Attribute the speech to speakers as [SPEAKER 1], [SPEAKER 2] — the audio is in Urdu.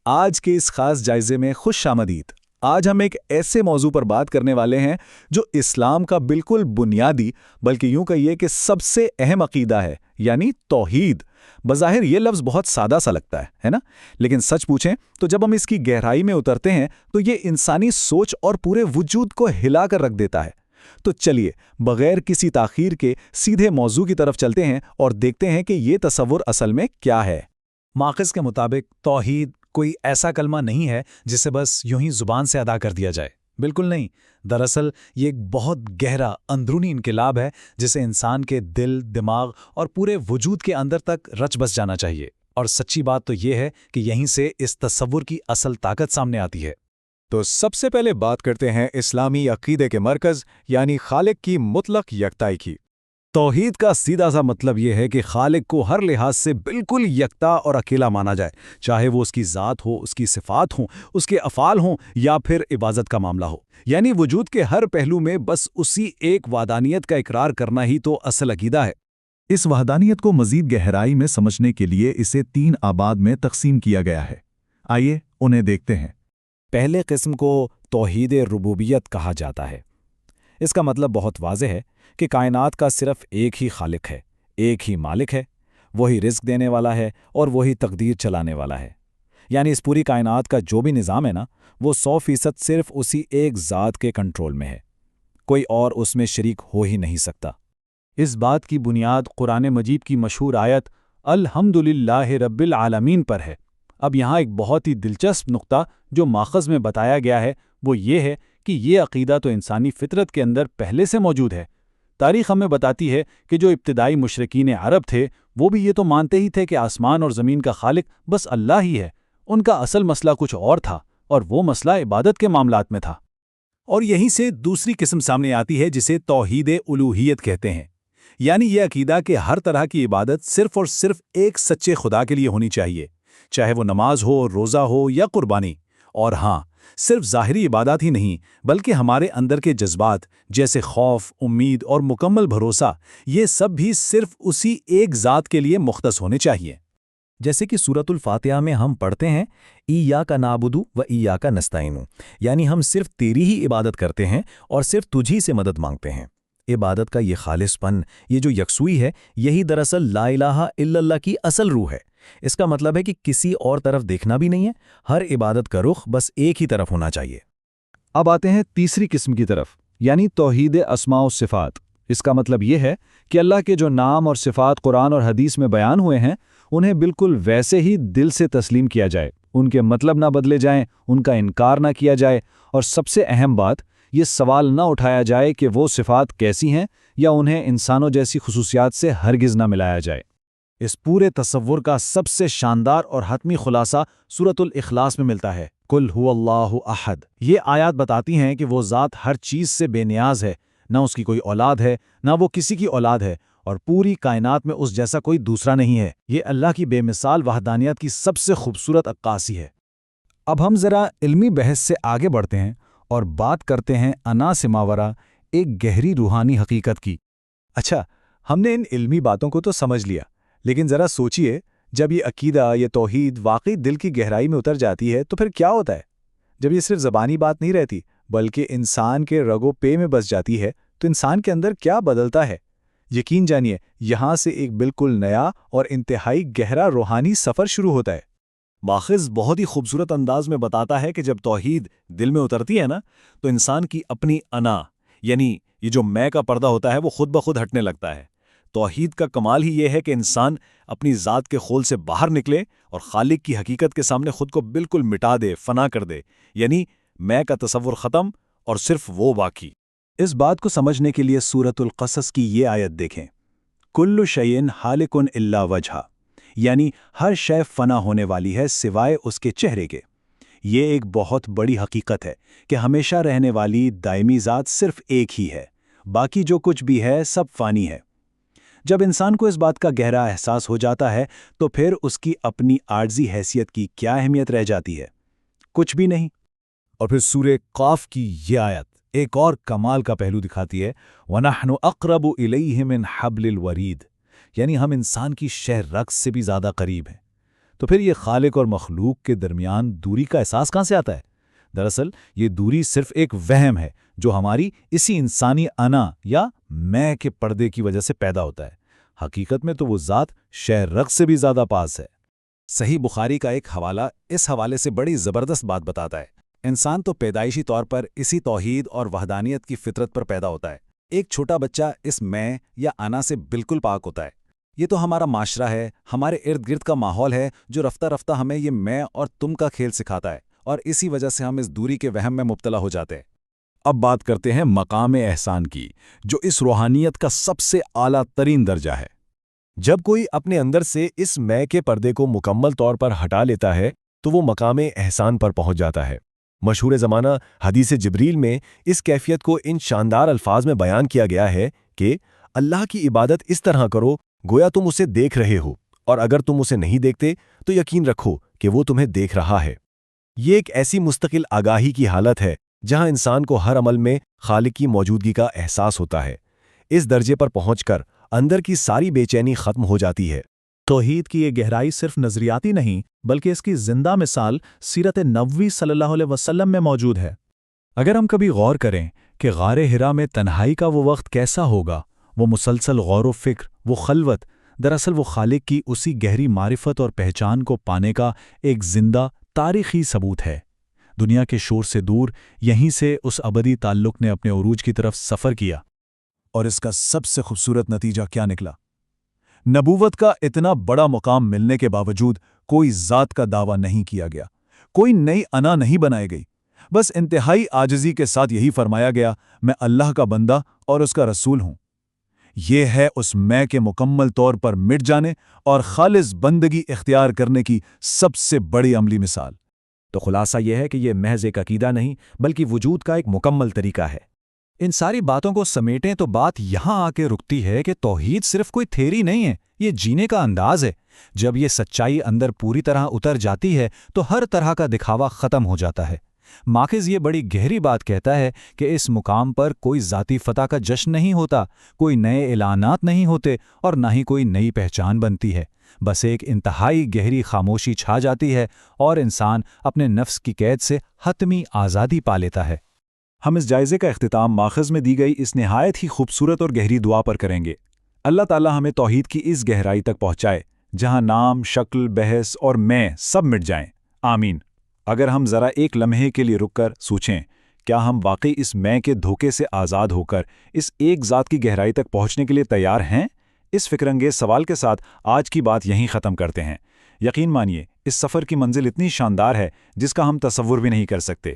[SPEAKER 1] آج کے اس خاص جائزے میں خوش آمدید۔ آج ہم ایک ایسے موضوع پر بات کرنے والے ہیں جو اسلام کا بالکل بنیادی بلکہ یوں کہیے کہ سب سے اہم عقیدہ ہے، یعنی توحید۔ بظاہر یہ لفظ بہت سادہ سا لگتا ہے نا؟ لیکن سچ پوچھیں تو جب ہم اس کی گہرائی میں اترتے ہیں تو یہ انسانی سوچ اور پورے وجود کو ہلا کر رکھ دیتا ہے۔ تو چلیے بغیر کسی تاخیر کے سیدھے موضوع کی طرف چلتے ہیں اور دیکھتے ہیں کہ یہ تصور اصل میں کیا ہے۔
[SPEAKER 2] ماخذ کے مطابق توحید کوئی ایسا کلمہ نہیں ہے جسے بس یوں ہی زبان سے ادا کر دیا جائے، بالکل نہیں۔ دراصل یہ ایک بہت گہرا اندرونی انقلاب ہے جسے انسان کے دل، دماغ اور پورے وجود کے اندر تک رچ بس جانا چاہیے۔ اور سچی بات تو یہ ہے کہ یہیں سے اس تصور کی اصل طاقت سامنے آتی ہے۔
[SPEAKER 3] تو سب سے پہلے بات کرتے ہیں اسلامی عقیدے کے مرکز یعنی خالق کی مطلق یکتائی کی۔
[SPEAKER 4] توحید کا سیدھا سا مطلب یہ ہے کہ خالق کو ہر لحاظ سے بالکل یکتا اور اکیلا مانا جائے، چاہے وہ اس کی ذات ہو، اس کی صفات ہوں، اس کے افعال ہوں یا پھر عبادت کا معاملہ ہو۔ یعنی وجود کے ہر پہلو میں بس اسی ایک وحدانیت کا اقرار کرنا ہی تو اصل عقیدہ ہے۔
[SPEAKER 1] اس وحدانیت کو مزید گہرائی میں سمجھنے کے لیے اسے 3 ابعاد میں تقسیم کیا گیا ہے۔ آئیے انہیں دیکھتے ہیں۔
[SPEAKER 2] پہلے قسم کو توحید ربوبیت کہا جاتا ہے۔ اس کا مطلب بہت واضح ہے کہ کائنات کا صرف ایک ہی خالق ہے، ایک ہی مالک ہے، وہی رزق دینے والا ہے اور وہی تقدیر چلانے والا ہے۔ یعنی اس پوری کائنات کا جو بھی نظام ہے نا، وہ 100% صرف اسی ایک ذات کے کنٹرول میں ہے، کوئی اور اس میں شریک ہو ہی نہیں سکتا۔
[SPEAKER 4] اس بات کی بنیاد قرآن مجید کی مشہور آیت الحمدللہ رب العالمین پر ہے۔ اب یہاں ایک بہت ہی دلچسپ نقطہ جو ماخذ میں بتایا گیا ہے وہ یہ ہے کہ یہ عقیدہ تو انسانی فطرت کے اندر پہلے سے موجود ہے۔ تاریخ ہمیں بتاتی ہے کہ جو ابتدائی مشرکین عرب تھے وہ بھی یہ تو مانتے ہی تھے کہ آسمان اور زمین کا خالق بس اللہ ہی ہے۔ ان کا اصل مسئلہ کچھ اور تھا، اور وہ مسئلہ عبادت کے معاملات میں تھا۔
[SPEAKER 1] اور یہیں سے دوسری قسم سامنے آتی ہے جسے توحید الوہیت کہتے ہیں، یعنی یہ عقیدہ کہ ہر طرح کی عبادت صرف اور صرف ایک سچے خدا کے لیے ہونی چاہیے، چاہے وہ نماز ہو، روزہ ہو یا قربانی۔ اور ہاں، صرف ظاہری عبادات ہی نہیں بلکہ ہمارے اندر کے جذبات جیسے خوف، امید اور مکمل بھروسہ، یہ سب بھی صرف اسی ایک ذات کے لیے مختص ہونے چاہیے۔
[SPEAKER 5] جیسے کہ سورۃ الفاتحہ میں ہم پڑھتے ہیں ایاک نعبد و ایاک نستعین، یعنی ہم صرف تیری ہی عبادت کرتے ہیں اور صرف تجھی سے مدد مانگتے ہیں۔ عبادت کا یہ خالص پن، یہ جو یکسوئی ہے، یہی دراصل لا الہ الا اللہ کی اصل روح ہے۔ اس کا مطلب ہے کہ کسی اور طرف دیکھنا بھی نہیں ہے، ہر عبادت کا رخ بس ایک ہی طرف ہونا چاہیے۔
[SPEAKER 4] اب آتے ہیں تیسری قسم کی طرف، یعنی توحید اسماء و صفات۔ اس کا مطلب یہ ہے کہ اللہ کے جو نام اور صفات قرآن اور حدیث میں بیان ہوئے ہیں انہیں بالکل ویسے ہی دل سے تسلیم کیا جائے، ان کے مطلب نہ بدلے جائیں، ان کا انکار نہ کیا جائے، اور سب سے اہم بات، یہ سوال نہ اٹھایا جائے کہ وہ صفات کیسی ہیں یا انہیں انسانوں جیسی خصوصیات سے ہرگز نہ ملایا جائے۔ اس پورے تصور کا سب سے شاندار اور حتمی خلاصہ سورۃ الاخلاص میں ملتا ہے۔ قل هو اللہ احد۔ یہ آیات بتاتی ہیں کہ وہ ذات ہر چیز سے بے نیاز ہے، نہ اس کی کوئی اولاد ہے، نہ وہ کسی کی اولاد ہے، اور پوری کائنات میں اس جیسا کوئی دوسرا نہیں ہے۔ یہ اللہ کی بے مثال وحدانیت کی سب سے خوبصورت عکاسی ہے۔
[SPEAKER 2] اب ہم ذرا علمی بحث سے آگے بڑھتے ہیں اور بات کرتے ہیں انا سے ماورا، ایک گہری روحانی حقیقت کی۔
[SPEAKER 1] اچھا، ہم نے ان علمی باتوں کو تو سمجھ لیا، لیکن ذرا سوچئے، جب یہ عقیدہ، یہ توحید واقعی دل کی گہرائی میں اتر جاتی ہے تو پھر کیا ہوتا ہے؟ جب یہ صرف زبانی بات نہیں رہتی بلکہ انسان کے رگ و پے میں بس جاتی ہے تو انسان کے اندر کیا بدلتا ہے؟ یقین جانیے، یہاں سے ایک بالکل نیا اور انتہائی گہرا روحانی سفر شروع ہوتا ہے۔
[SPEAKER 4] ماخذ بہت ہی خوبصورت انداز میں بتاتا ہے کہ جب توحید دل میں اترتی ہے نا، تو انسان کی اپنی انا، یعنی یہ جو میں کا پردہ ہوتا ہے، وہ خود بخود ہٹنے لگتا ہے۔ توحید کا کمال ہی یہ ہے کہ انسان اپنی ذات کے خول سے باہر نکلے اور خالق کی حقیقت کے سامنے خود کو بالکل مٹا دے، فنا کر دے، یعنی میں کا تصور ختم اور صرف وہ باقی۔
[SPEAKER 1] اس بات کو سمجھنے کے لیے سورۃ القصص کی یہ آیت دیکھیں، کل شیء ہالک الا وجہہ، یعنی ہر شے فنا ہونے والی ہے سوائے اس کے چہرے کے۔ یہ ایک بہت بڑی حقیقت ہے کہ ہمیشہ رہنے والی دائمی ذات صرف ایک ہی ہے، باقی جو کچھ بھی ہے سب فانی ہے۔ جب انسان کو اس بات کا گہرا احساس ہو جاتا ہے تو پھر اس کی اپنی عارضی حیثیت کی کیا اہمیت رہ جاتی ہے؟ کچھ بھی نہیں۔
[SPEAKER 2] اور پھر سورہ قاف کی یہ آیت ایک اور کمال کا پہلو دکھاتی ہے، وَنَحْنُ أَقْرَبُ إِلَيْهِ مِنْ حَبْلِ الْوَرِيدِ، یعنی ہم انسان کی شہ رگ سے بھی زیادہ قریب ہیں۔
[SPEAKER 4] تو پھر یہ خالق اور مخلوق کے درمیان دوری کا احساس کہاں سے آتا ہے؟ دراصل یہ دوری صرف ایک وہم ہے جو ہماری اسی انسانی انا یا میں کے پردے کی وجہ سے پیدا ہوتا ہے۔ حقیقت میں تو وہ ذات شہ رگ سے بھی زیادہ پاس ہے۔
[SPEAKER 2] صحیح بخاری کا ایک حوالہ اس حوالے سے بڑی زبردست بات بتاتا ہے۔ انسان تو پیدائشی طور پر اسی توحید اور وحدانیت کی فطرت پر پیدا ہوتا ہے۔ ایک چھوٹا بچہ اس میں یا انا سے بالکل پاک ہوتا ہے۔ یہ تو ہمارا معاشرہ ہے، ہمارے ارد گرد کا ماحول ہے جو رفتہ رفتہ ہمیں یہ میں اور تم کا کھیل سکھاتا ہے، اور اسی وجہ سے ہم اس دوری کے وہم میں مبتلا ہو جاتے ہیں۔
[SPEAKER 4] اب بات کرتے ہیں مقام احسان کی، جو اس روحانیت کا سب سے اعلیٰ ترین درجہ ہے۔
[SPEAKER 3] جب کوئی اپنے اندر سے اس میں کے پردے کو مکمل طور پر ہٹا لیتا ہے تو وہ مقام احسان پر پہنچ جاتا ہے۔ مشہور زمانہ حدیث جبریل میں اس کیفیت کو ان شاندار الفاظ میں بیان کیا گیا ہے کہ اللہ کی عبادت اس طرح کرو گویا تم اسے دیکھ رہے ہو، اور اگر تم اسے نہیں دیکھتے تو یقین رکھو کہ وہ تمہیں دیکھ رہا ہے۔ یہ ایک ایسی مستقل آگاہی کی حالت ہے جہاں انسان کو ہر عمل میں خالق کی موجودگی کا احساس ہوتا ہے۔ اس درجے پر پہنچ کر اندر کی ساری بے چینی ختم ہو جاتی ہے۔
[SPEAKER 1] توحید کی یہ گہرائی صرف نظریاتی نہیں بلکہ اس کی زندہ مثال سیرت نبوی صلی اللہ علیہ وسلم میں موجود ہے۔
[SPEAKER 4] اگر ہم کبھی غور کریں کہ غار ہرا میں تنہائی کا وہ وقت کیسا ہوگا، وہ مسلسل غور و فکر، وہ خلوت، دراصل وہ خالق کی اسی گہری معرفت اور پہچان کو پانے کا ایک زندہ تاریخی ثبوت ہے۔ دنیا کے شور سے دور یہیں سے اس ابدی تعلق نے اپنے عروج کی طرف سفر کیا، اور اس کا سب سے خوبصورت نتیجہ کیا نکلا؟ نبوت کا اتنا بڑا مقام ملنے کے باوجود کوئی ذات کا دعویٰ نہیں کیا گیا، کوئی نئی انا نہیں بنائی گئی، بس انتہائی عاجزی کے ساتھ یہی فرمایا گیا، میں اللہ کا بندہ اور اس کا رسول ہوں۔ یہ ہے اس میں کے مکمل طور پر مٹ جانے اور خالص بندگی اختیار کرنے کی سب سے بڑی عملی مثال۔
[SPEAKER 2] تو خلاصہ یہ ہے کہ یہ محض ایک عقیدہ نہیں بلکہ وجود کا ایک مکمل طریقہ ہے۔
[SPEAKER 5] ان ساری باتوں کو سمیٹیں تو بات یہاں آ کے رکتی ہے کہ توحید صرف کوئی تھیری نہیں ہے، یہ جینے کا انداز ہے۔ جب یہ سچائی اندر پوری طرح اتر جاتی ہے تو ہر طرح کا دکھاوا ختم ہو جاتا ہے۔ ماخذ یہ بڑی گہری بات کہتا ہے کہ اس مقام پر کوئی ذاتی فتح کا جشن نہیں ہوتا، کوئی نئے اعلانات نہیں ہوتے اور نہ ہی کوئی نئی پہچان بنتی ہے۔ بس ایک انتہائی گہری خاموشی چھا جاتی ہے اور انسان اپنے نفس کی قید سے حتمی آزادی پا لیتا ہے۔
[SPEAKER 4] ہم اس جائزے کا اختتام ماخذ میں دی گئی اس نہایت ہی خوبصورت اور گہری دعا پر کریں گے۔ اللہ تعالی ہمیں توحید کی اس گہرائی تک پہنچائے جہاں نام، شکل، بحث اور میں سب مٹ جائیں۔ آمین۔ اگر ہم ذرا ایک لمحے کے لیے رک کر سوچیں، کیا ہم واقعی اس میں کے دھوکے سے آزاد ہو کر اس ایک ذات کی گہرائی تک پہنچنے کے لیے تیار ہیں؟ اس فکر انگیز سوال کے ساتھ آج کی بات یہیں ختم کرتے ہیں۔ یقین مانیے اس سفر کی منزل اتنی شاندار ہے جس کا ہم تصور بھی نہیں کر سکتے۔